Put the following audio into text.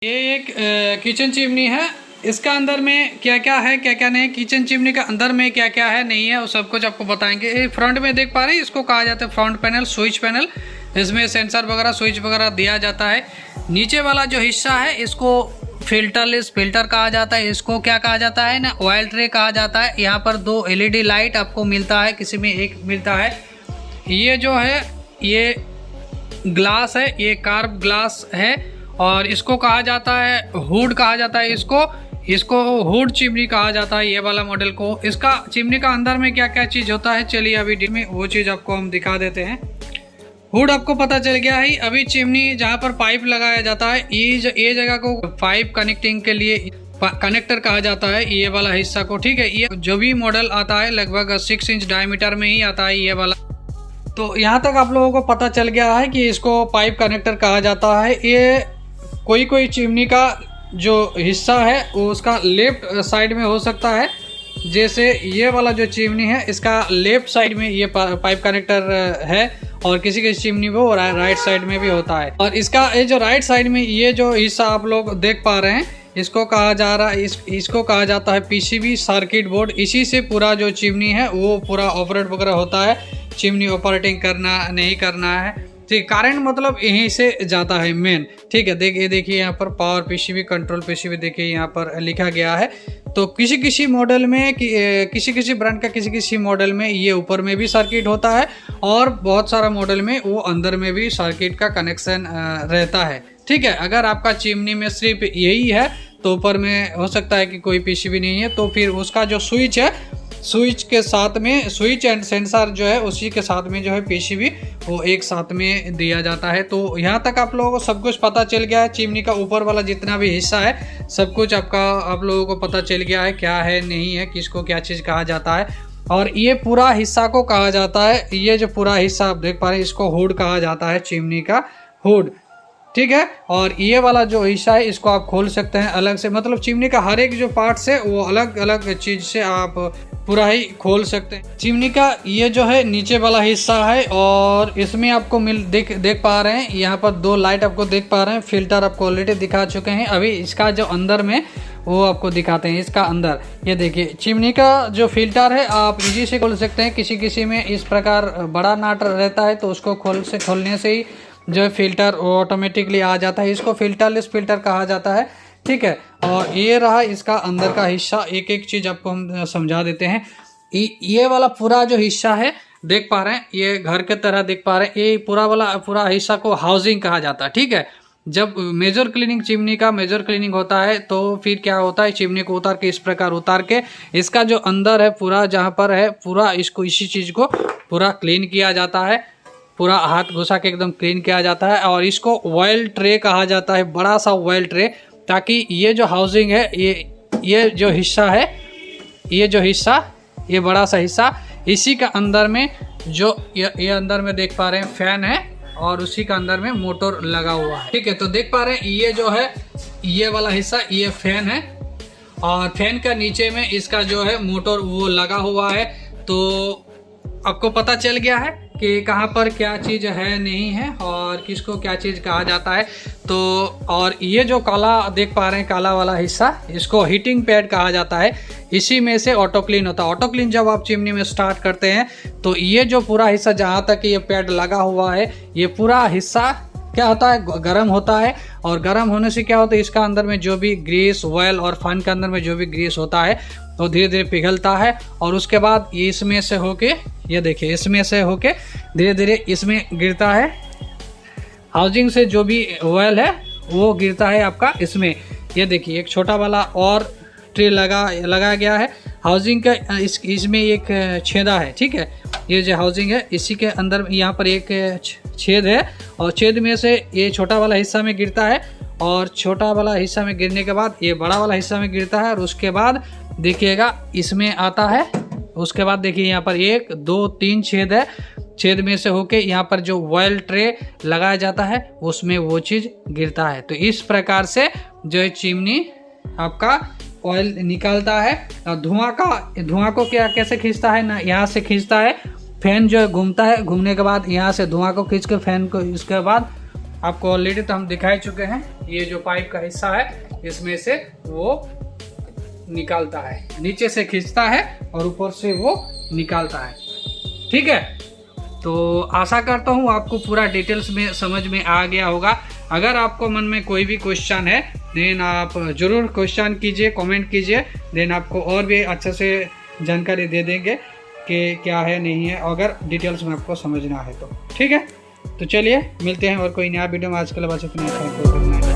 ये एक kitchen chimney है। इसका अंदर में क्या क्या है क्या क्या नहीं, किचन चिमनी का अंदर में क्या क्या है नहीं है वो सब कुछ आपको बताएंगे। ये फ्रंट में देख पा रहे हैं, इसको कहा जाता है फ्रंट पैनल, स्विच पैनल। इसमें सेंसर वगैरह स्विच वगैरह दिया जाता है। नीचे वाला जो हिस्सा है इसको फिल्टरलेस फिल्टर कहा जाता है। इसको क्या कहा जाता है ना, ऑयल ट्रे कहा जाता है। यहाँ पर 2 LED लाइट आपको मिलता है, किसी में एक मिलता है। ये जो है ये ग्लास है, ये कार्ब ग्लास है और इसको कहा जाता है हुड कहा जाता है। इसको हुड चिमनी कहा जाता है, ये वाला मॉडल को। इसका चिमनी का अंदर में क्या क्या चीज़ होता है, चलिए अभी में वो चीज़ आपको हम दिखा देते हैं। हुड आपको पता चल गया है। अभी चिमनी जहाँ पर पाइप लगाया जाता है, ये जगह को पाइप कनेक्टिंग के लिए कनेक्टर कहा जाता है, ये वाला हिस्सा को। ठीक है, ये जो भी मॉडल आता है लगभग 6 इंच डायमीटर में ही आता है ये वाला। तो यहाँ तक आप लोगों को पता चल गया है कि इसको पाइप कनेक्टर कहा जाता है। ये कोई चिमनी का जो हिस्सा है वो उसका लेफ्ट साइड में हो सकता है। जैसे ये वाला जो चिमनी है इसका लेफ्ट साइड में ये पाइप कनेक्टर है और किसी चिमनी वो राइट साइड में भी होता है। और इसका ये जो राइट साइड में ये जो हिस्सा आप लोग देख पा रहे हैं, इसको कहा जा रहा है इसको कहा जाता है PCB सर्किट बोर्ड। इसी से पूरा जो चिमनी है वो पूरा ऑपरेट वगैरह होता है। चिमनी ऑपरेटिंग करना नहीं करना है, ठीक, करंट मतलब यहीं से जाता है मेन। ठीक है, देखिए यहाँ पर पावर PCB कंट्रोल PCB देखिए यहाँ पर लिखा गया है। तो किसी मॉडल में किसी ब्रांड का किसी मॉडल में ये ऊपर में भी सर्किट होता है और बहुत सारा मॉडल में वो अंदर में भी सर्किट का कनेक्शन रहता है। ठीक है, अगर आपका चिमनी में सिर्फ यही है तो ऊपर में हो सकता है कि कोई PCB नहीं है, तो फिर उसका जो स्विच है, स्विच के साथ में स्विच एंड सेंसर जो है उसी के साथ में जो है PCB वो एक साथ में दिया जाता है। तो यहाँ तक आप लोगों को सब कुछ पता चल गया है। चिमनी का ऊपर वाला जितना भी हिस्सा है सब कुछ आप लोगों को पता चल गया है, क्या है नहीं है, किसको क्या चीज़ कहा जाता है। और ये पूरा हिस्सा को कहा जाता है, ये जो पूरा हिस्सा आप देख पा रहे हैं इसको हुड कहा जाता है, चिमनी का हुड। ठीक है, और ये वाला जो हिस्सा है इसको आप खोल सकते हैं अलग से, मतलब चिमनी का हर एक जो पार्ट्स है वो अलग अलग चीज़ से आप पूरा ही खोल सकते हैं। चिमनी का ये जो है नीचे वाला हिस्सा है और इसमें आपको देख पा रहे हैं यहाँ पर 2 लाइट आपको देख पा रहे हैं। फिल्टर आपको ऑलरेडी दिखा चुके हैं। अभी इसका जो अंदर में वो आपको दिखाते हैं। इसका अंदर ये देखिए चिमनी का जो फिल्टर है आप इजी से खोल सकते हैं। किसी में इस प्रकार बड़ा नाट रहता है तो उसको खोलने से ही जो है फिल्टर ऑटोमेटिकली आ जाता है। इसको फिल्टरलेस फिल्टर कहा जाता है। ठीक है, और ये रहा इसका अंदर का हिस्सा। एक एक चीज़ आपको हम समझा देते हैं। ये वाला पूरा जो हिस्सा है देख पा रहे हैं, ये घर के तरह देख पा रहे हैं। ये पूरा हिस्सा को हाउसिंग कहा जाता है। ठीक है, जब मेजर क्लीनिंग चिमनी का मेजर क्लीनिंग होता है तो फिर क्या होता है, चिमनी को उतार के इस प्रकार उतार के इसका जो अंदर है पूरा जहाँ पर है पूरा इसको इसी चीज़ को पूरा क्लीन किया जाता है। पूरा हाथ घुसा के एकदम क्लीन किया जाता है और इसको ऑयल ट्रे कहा जाता है, बड़ा सा ऑयल ट्रे, ताकि ये जो हाउसिंग है ये जो हिस्सा है ये बड़ा सा हिस्सा, इसी का अंदर में जो ये अंदर में देख पा रहे हैं फैन है और उसी का अंदर में मोटर लगा हुआ है। ठीक है, तो देख पा रहे हैं ये जो है ये वाला हिस्सा ये फैन है और फैन का नीचे में इसका जो है मोटर वो लगा हुआ है। तो आपको पता चल गया है कि कहाँ पर क्या चीज़ है नहीं है और किसको क्या चीज़ कहा जाता है। तो और ये जो काला देख पा रहे हैं काला वाला हिस्सा, इसको हीटिंग पैड कहा जाता है। इसी में से ऑटो क्लीन होता है। ऑटो क्लीन जब आप चिमनी में स्टार्ट करते हैं तो ये जो पूरा हिस्सा जहाँ तक ये पैड लगा हुआ है ये पूरा हिस्सा क्या होता है, गर्म होता है। और गर्म होने से क्या होता है, इसका अंदर में जो भी ग्रीस ऑयल और फन के अंदर में जो भी ग्रीस होता है तो धीरे धीरे पिघलता है और उसके बाद ये इसमें से होके ये देखिए इसमें से होके धीरे धीरे इसमें गिरता है। हाउसिंग से जो भी ऑयल है वो गिरता है आपका इसमें। ये देखिए एक छोटा वाला और ट्रे लगा गया है हाउसिंग का। इसमें एक छेदा है। ठीक है, ये जो हाउसिंग है इसी के अंदर यहाँ पर एक छेद है और छेद में से ये छोटा वाला हिस्सा में गिरता है और छोटा वाला हिस्सा में गिरने के बाद ये बड़ा वाला हिस्सा में गिरता है और उसके बाद देखिएगा इसमें आता है। उसके बाद देखिए यहाँ पर 1 2 3 छेद है। छेद में से होके यहाँ पर जो ऑयल ट्रे लगाया जाता है उसमें वो चीज़ गिरता है। तो इस प्रकार से जो है चिमनी आपका ऑयल निकालता है। और धुआं को कैसे खींचता है ना, यहाँ से खींचता है। फैन जो है घूमता है, घूमने के बाद यहाँ से धुआं को खींच के फैन को, इसके बाद आपको ऑलरेडी तो हम दिखा ही चुके हैं। ये जो पाइप का हिस्सा है इसमें से वो निकालता है, नीचे से खींचता है और ऊपर से वो निकालता है। ठीक है, तो आशा करता हूँ आपको पूरा डिटेल्स में समझ में आ गया होगा। अगर आपको मन में कोई भी क्वेश्चन है देन आप ज़रूर क्वेश्चन कीजिए, कमेंट कीजिए, देन आपको और भी अच्छे से जानकारी दे देंगे कि क्या है नहीं है, अगर डिटेल्स में आपको समझना है तो। ठीक है, तो चलिए मिलते हैं और कोई नया वीडियो में। आज के लिए बस इतना ही।